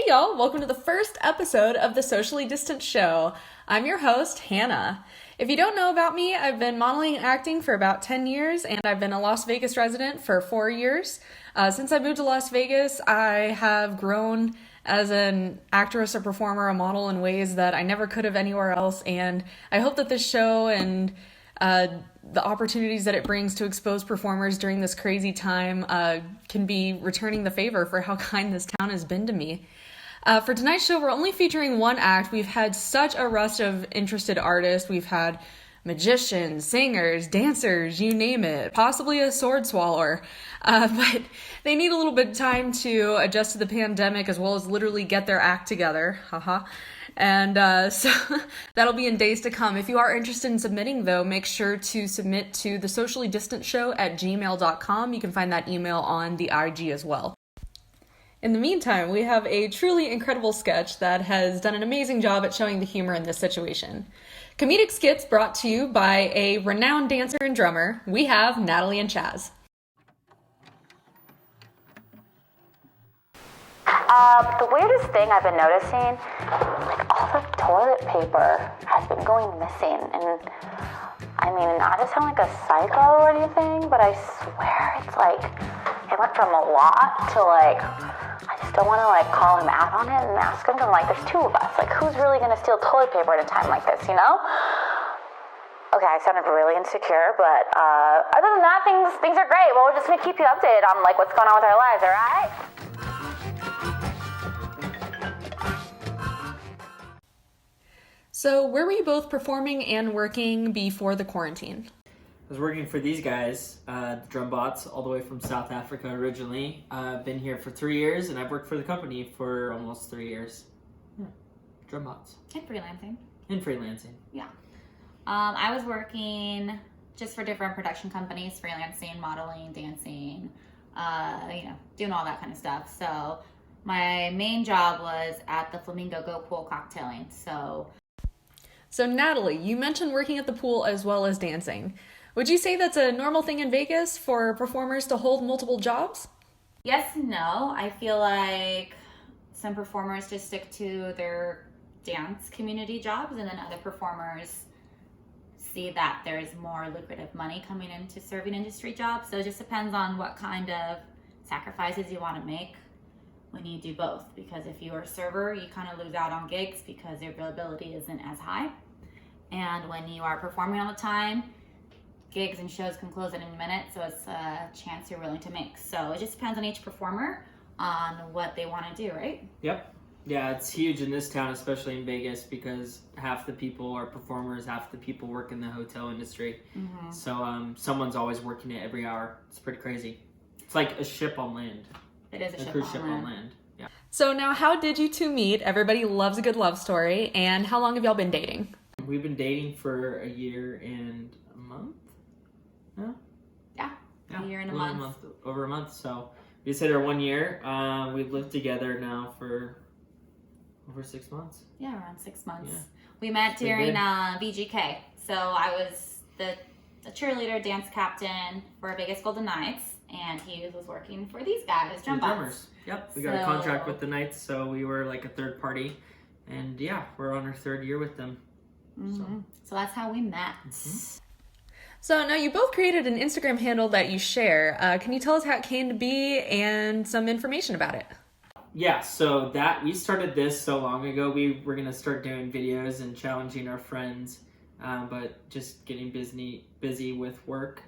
Hey y'all, welcome to the first episode of the Socially Distant Show. I'm your host, Hannah. If you don't know about me, I've been modeling and acting for about 10 years, and I've been a Las Vegas resident for 4 years. Since I moved to Las Vegas, I have grown as an actress, a performer, a model in ways that I never could have anywhere else, and I hope that this show and the opportunities that it brings to expose performers during this crazy time can be returning the favor for how kind this town has been to me. For tonight's show, we're only featuring one act. We've had such a rush of interested artists. We've had magicians, singers, dancers, you name it, possibly a sword swallower. But they need a little bit of time to adjust to the pandemic as well as literally get their act together. And so that'll be in days to come. If you are interested in submitting, though, make sure to submit to thesociallyddistantshow@gmail.com. You can find that email on the IG as well. In the meantime, we have a truly incredible sketch that has done an amazing job at showing the humor in this situation. Comedic skits brought to you by a renowned dancer and drummer. We have Natalie and Chaz. The weirdest thing I've been noticing, like all the toilet paper has been going missing, and I mean, not to sound like a psycho or anything, but I swear it's like, it went from a lot to like, I just don't want to like call him out on it and ask him, I'm like, there's two of us, like who's really going to steal toilet paper at a time like this, you know? Okay, I sounded really insecure, but other than that, things are great. Well, we're just going to keep you updated on like what's going on with our lives, all right? So, where were you both performing and working before the quarantine? I was working for these guys, the Drum Bots, all the way from South Africa originally. I've been here for 3 years, and I've worked for the company for almost 3 years. Yeah. Drum Bots. And freelancing. And freelancing. Yeah. I was working just for different production companies, freelancing, modeling, dancing, doing all that kind of stuff. So my main job was at the Flamingo Go Pool cocktailing. So Natalie, you mentioned working at the pool as well as dancing. Would you say that's a normal thing in Vegas for performers to hold multiple jobs? Yes and no. I feel like some performers just stick to their dance community jobs, and then other performers see that there's more lucrative money coming into serving industry jobs. So it just depends on what kind of sacrifices you want to make when you do both. Because if you're a server, you kind of lose out on gigs because your availability isn't as high. And when you are performing all the time, gigs and shows can close in a minute, so it's a chance you're willing to make. So it just depends on each performer on what they want to do, right? Yep. Yeah, it's huge in this town, especially in Vegas, because half the people are performers, half the people work in the hotel industry. Mm-hmm. So someone's always working it every hour. It's pretty crazy. It's like a ship on land. It is a cruise ship on land. Yeah. So now, how did you two meet? Everybody loves a good love story. And how long have y'all been dating? We've been dating for a year and a month. No? Yeah. A year and a month. Over a month. So we just hit our 1 year. We've lived together now for over 6 months. Yeah, around 6 months. Yeah. We met during VGK. So I was the cheerleader, dance captain for Vegas Golden Knights, and he was working for these guys, drummers. Yep, we got a contract with the Knights, so we were like a third party. And yeah, we're on our 3rd year with them. Mm-hmm. So that's how we met. Mm-hmm. So now you both created an Instagram handle that you share. Can you tell us how it came to be and some information about it? Yeah, so we started this so long ago. We were going to start doing videos and challenging our friends, but just getting busy with work.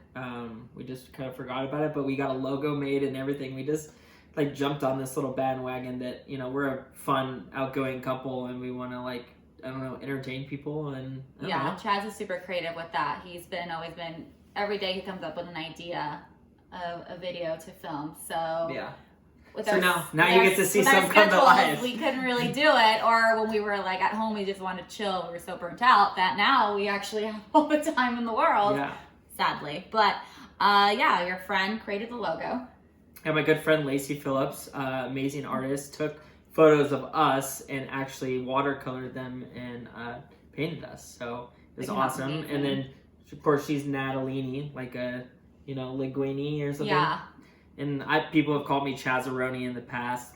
We just kind of forgot about it, but we got a logo made and everything. We just like jumped on this little bandwagon that, we're a fun, outgoing couple, and we want to entertain people. And Chaz is super creative with that. He's always been, every day he comes up with an idea of a video to film. So yeah. So now you get to see some come to life. We couldn't really do it, or when we were like at home, we just wanted to chill. We were so burnt out that now we actually have all the time in the world. Yeah. Sadly, but your friend created the logo. And my good friend Lacey Phillips, amazing artist, took photos of us and actually watercolored them and painted us. So it was awesome. And then, of course, she's Natalini, like a Linguini or something. Yeah. And people have called me Chazaroni in the past.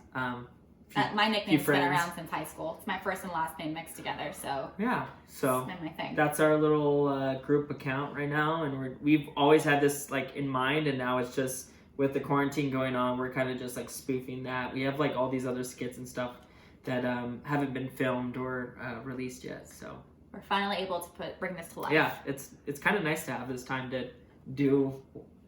My nickname's been friends. around since high school. It's my first and last name mixed together, so Yeah, so it's been my thing. that's our little group account right now, and we've always had this like in mind, and now it's just with the quarantine going on, we're kind of just like spoofing that. We have like all these other skits and stuff that haven't been filmed or released yet, so We're finally able to bring this to life. yeah, it's kind of nice to have this time to do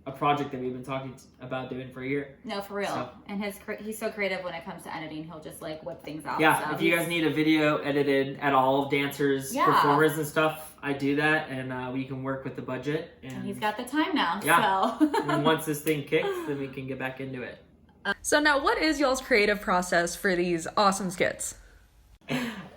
a project that we've been talking about doing for a year. No, for real. So- And he's so creative when it comes to editing. He'll just like whip things out. Yeah, So if you guys need a video edited at all, dancers, Yeah. performers and stuff, I do that, and we can work with the budget. and he's got the time now. Yeah. So And then once this thing kicks, then we can get back into it. So now, what is y'all's creative process for these awesome skits?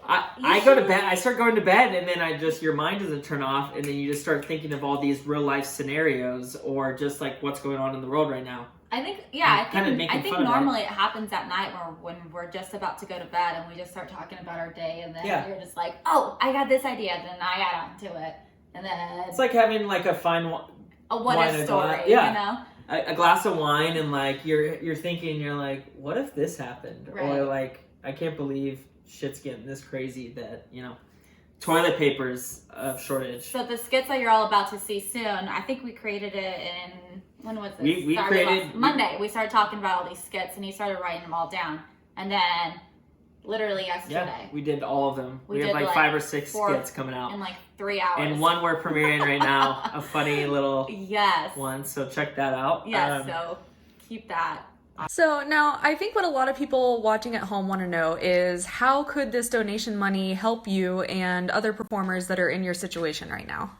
I go to bed. I start going to bed, and then your mind doesn't turn off, and then you just start thinking of all these real life scenarios, or just like what's going on in the world right now. I think making I think fun of it. normally it happens at night when we're just about to go to bed and we just start talking about our day, and then you're just like, oh, I got this idea, then I add on to it, and then It's like having like a fine a what wine if and story, glass- yeah. you know? a glass of wine, and like you're thinking, you're like, what if this happened, Right. or like I can't believe shit's getting this crazy that toilet paper's shortage. So the skits that you're all about to see soon, I think we created it in, when was this? We Sorry, created- last Monday. We started talking about all these skits and he started writing them all down. And then literally yesterday, Yeah, we did all of them. We We have did, like like, 5 or 6 4 skits coming out. in like 3 hours. And one we're premiering right now, a funny little Yes. one, so check that out. Yes, so keep that. So now, I think what a lot of people watching at home want to know is how could this donation money help you and other performers that are in your situation right now?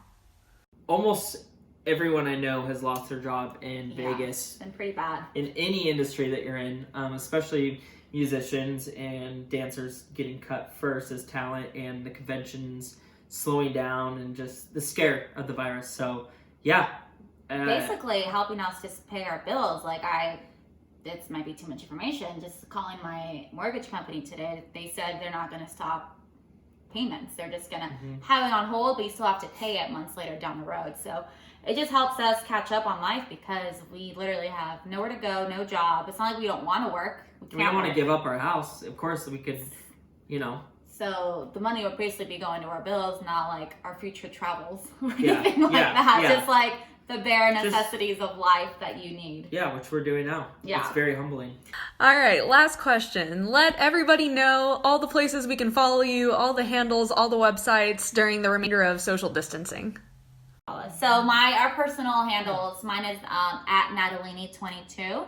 Almost everyone I know has lost their job in Yeah, Vegas, it's been pretty bad. in any industry that you're in, especially musicians and dancers getting cut first as talent, and the conventions slowing down, and just the scare of the virus. So, yeah. Basically helping us just pay our bills. Like this might be too much information. Just calling my mortgage company today, they said they're not going to stop payments. They're just going to have it on hold, but you still have to pay it months later down the road. So it just helps us catch up on life because we literally have nowhere to go, no job. It's not like we don't want to work. We don't want to give up our house. Of course, we could, So the money would basically be going to our bills, not like our future travels or Yeah, anything like yeah, that. yeah. Just like the bare Just- necessities of life that you need. Yeah, which we're doing now. Yeah. It's very humbling. All right, last question. Let everybody know all the places we can follow you, all the handles, all the websites during the remainder of social distancing. So our personal handles, mine is at Natalini22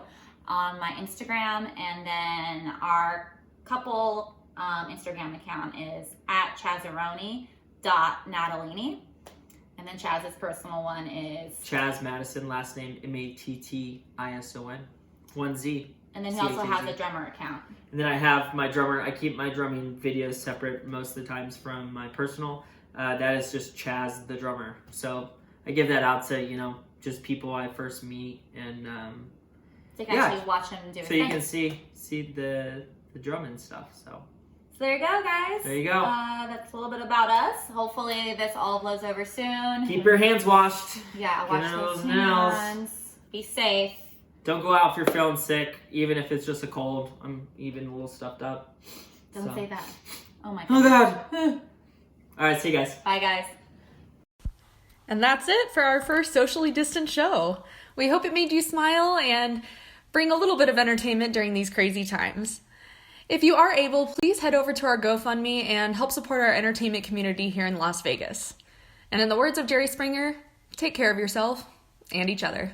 on my Instagram, and then our couple Instagram account is at Chazaroni.Natalini, and then Chaz's personal one is, Chaz Madison, last name Mattison, 1Z. and then he also has CHAZ. a drummer account. And then I have my drummer. I keep my drumming videos separate most of the times from my personal. That is just Chaz the drummer. So I give that out to just people I first meet, and So you can actually watch him do his so you thing. can see the drumming stuff. So So there you go, guys. There you go. That's a little bit about us. Hopefully this all blows over soon. keep your hands washed. Yeah, Get wash into those those nails. hands. Be safe. Don't go out if you're feeling sick, even if it's just a cold. I'm even a little stuffed up. Don't So. say that. Oh my Oh god. God. All right, see you guys. Bye, guys. And that's it for our first socially distant show. We hope it made you smile and bring a little bit of entertainment during these crazy times. If you are able, please head over to our GoFundMe and help support our entertainment community here in Las Vegas. And in the words of Jerry Springer, take care of yourself and each other.